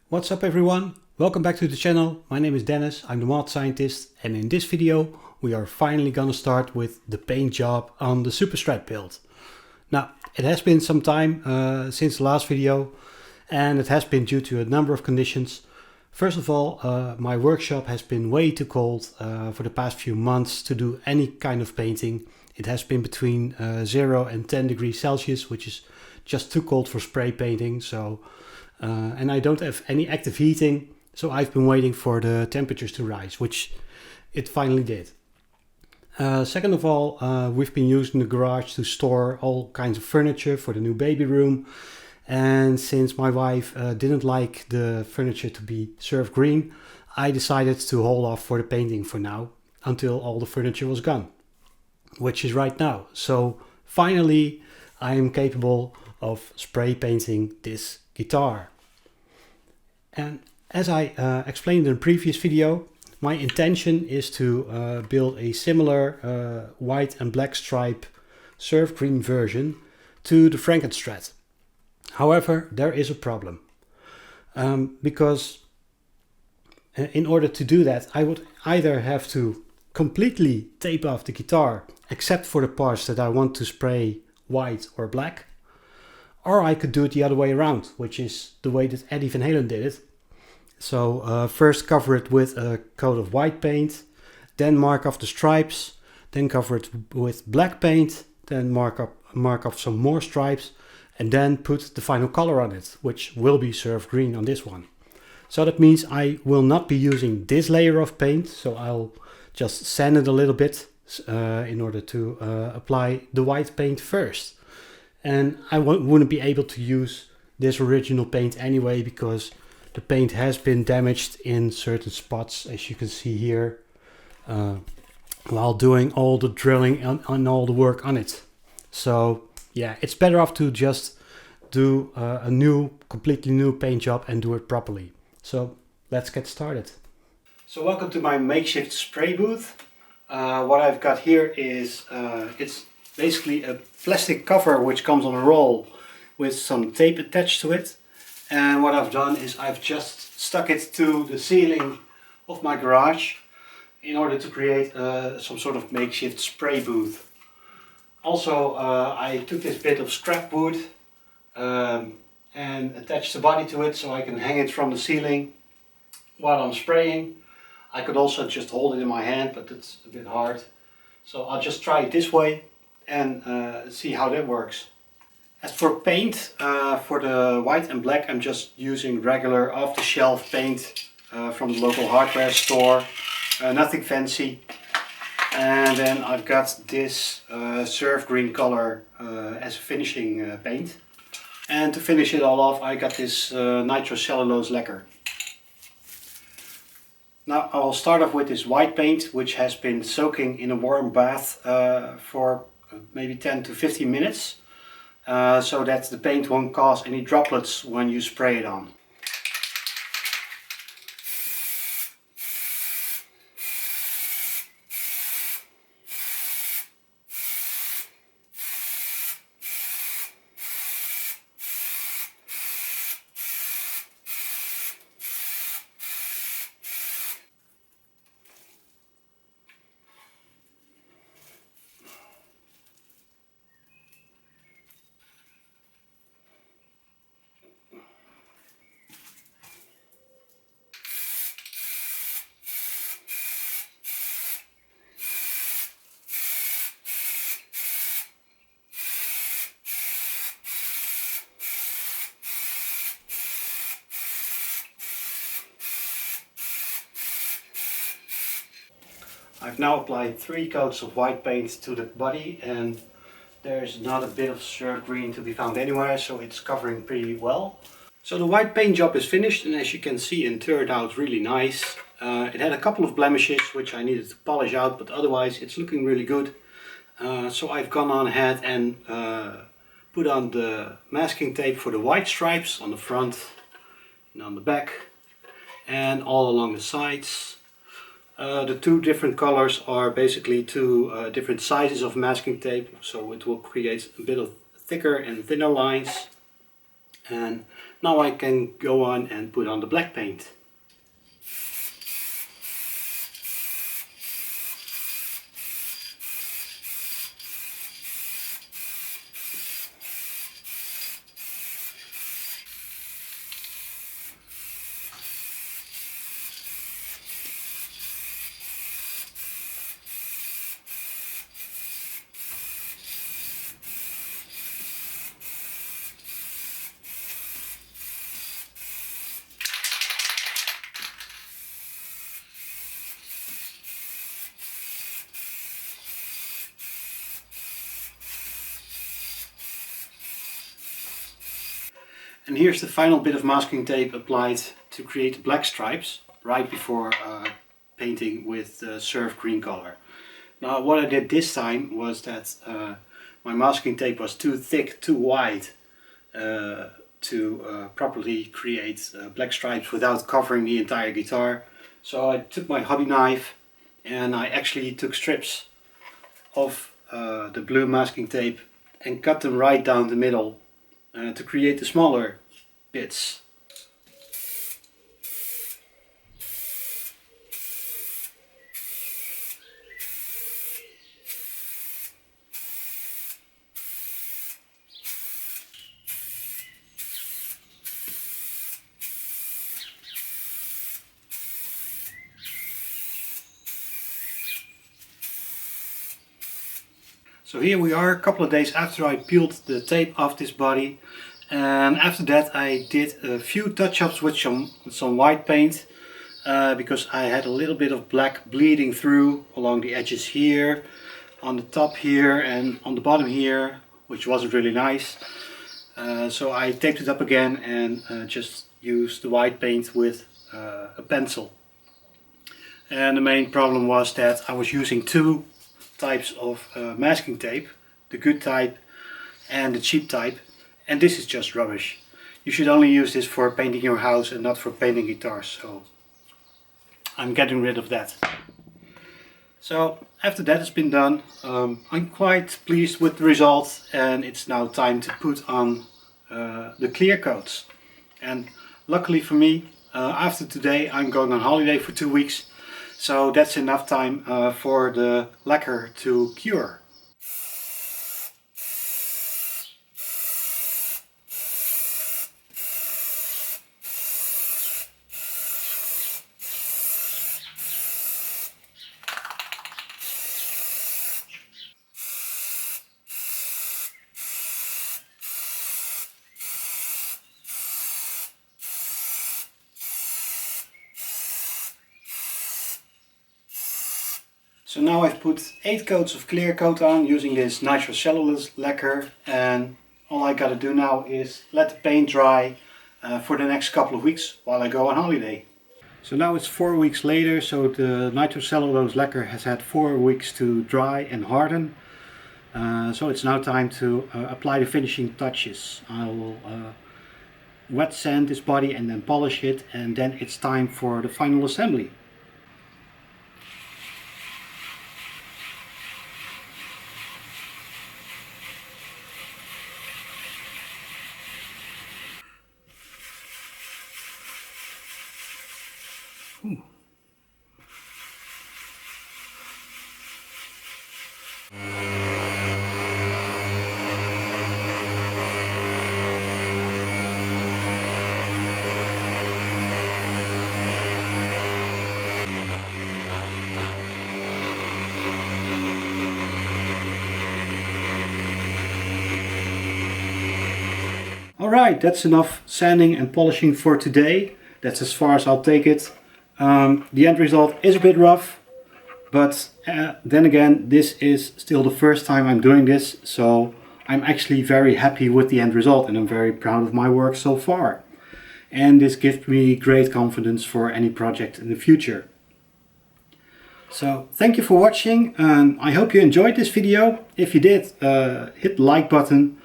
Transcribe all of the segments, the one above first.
What's up everyone? Welcome back to the channel. My name is Dennis, I'm the mod scientist, and in this video we are finally gonna start with the paint job on the Superstrat build. Now, it has been some time since the last video, and it has been due to a number of conditions. First of all, my workshop has been way too cold for the past few months to do any kind of painting. It has been between 0 and 10 degrees Celsius, which is just too cold for spray painting. And I don't have any active heating, so I've been waiting for the temperatures to rise, which it finally did. Second of all, we've been using the garage to store all kinds of furniture for the new baby room. And since my wife didn't like the furniture to be surf green, I decided to hold off for the painting for now until all the furniture was gone, which is right now. So finally I am capable of spray painting this guitar. And as I explained in a previous video, my intention is to build a similar white and black stripe surf green version to the Superstrat. However, there is a problem, because in order to do that I would either have to completely tape off the guitar except for the parts that I want to spray white or black, or I could do it the other way around, which is the way that Eddie Van Halen did it. So first cover it with a coat of white paint, then mark off the stripes, then cover it with black paint, then mark off some more stripes, and then put the final color on it, which will be surf green on this one. So that means I will not be using this layer of paint, so I'll just sand it a little bit in order to apply the white paint first. And I wouldn't be able to use this original paint anyway, because the paint has been damaged in certain spots, as you can see here, while doing all the drilling and all the work on it. So yeah, it's better off to just do a completely new paint job and do it properly. So let's get started. So welcome to my makeshift spray booth. What I've got here is it's basically a plastic cover which comes on a roll with some tape attached to it. And what I've done is I've just stuck it to the ceiling of my garage in order to create some sort of makeshift spray booth. Also, I took this bit of scrap wood and attached the body to it so I can hang it from the ceiling while I'm spraying. I could also just hold it in my hand, but it's a bit hard. So I'll just try it this way and see how that works. As for paint, for the white and black, I'm just using regular off-the-shelf paint from the local hardware store, nothing fancy. And then I've got this surf green color as a finishing paint. And to finish it all off, I got this nitrocellulose lacquer. Now I'll start off with this white paint, which has been soaking in a warm bath for maybe 10 to 15 minutes, so that the paint won't cause any droplets when you spray it on. I've now applied 3 coats of white paint to the body, and there's not a bit of surf green to be found anywhere, so it's covering pretty well. So the white paint job is finished, and as you can see, it turned out really nice. It had a couple of blemishes which I needed to polish out, but otherwise it's looking really good. So I've gone on ahead and put on the masking tape for the white stripes on the front and on the back and all along the sides. The 2 different colors are basically 2 different sizes of masking tape, so it will create a bit of thicker and thinner lines. And Now I can go on and put on the black paint. And here's the final bit of masking tape applied to create black stripes right before painting with surf green color. Now what I did this time was that my masking tape was too thick, too wide to properly create black stripes without covering the entire guitar. So I took my hobby knife and I actually took strips of the blue masking tape and cut them right down the middle to create the smaller bits. So here we are, a couple of days after I peeled the tape off this body, and after that I did a few touch-ups with some white paint because I had a little bit of black bleeding through along the edges here, on the top here and on the bottom here, which wasn't really nice. So I taped it up again and just used the white paint with a pencil. And the main problem was that I was using two types of masking tape, the good type and the cheap type, and this is just rubbish. You should only use this for painting your house and not for painting guitars, so I'm getting rid of that. So after that has been done, I'm quite pleased with the result, and it's now time to put on the clear coats. And luckily for me, after today I'm going on holiday for 2 weeks. So that's enough time for the lacquer to cure. So now I've put 8 coats of clear coat on using this nitrocellulose lacquer, and all I gotta do now is let the paint dry for the next couple of weeks while I go on holiday. So now it's 4 weeks later, so the nitrocellulose lacquer has had 4 weeks to dry and harden. So it's now time to apply the finishing touches. I will wet sand this body and then polish it, and then it's time for the final assembly. Ooh. Alright, that's enough sanding and polishing for today. That's as far as I'll take it. The end result is a bit rough, but then again, this is still the first time I'm doing this, so I'm actually very happy with the end result and I'm very proud of my work so far. And this gives me great confidence for any project in the future. So thank you for watching, and I hope you enjoyed this video. If you did, hit the like button,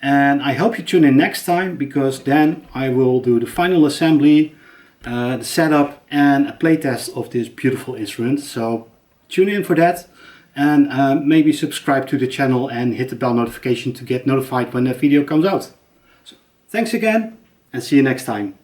and I hope you tune in next time, because then I will do the final assembly, the setup and a playtest of this beautiful instrument. So tune in for that, and maybe subscribe to the channel and hit the bell notification to get notified when that video comes out. So, thanks again, and see you next time.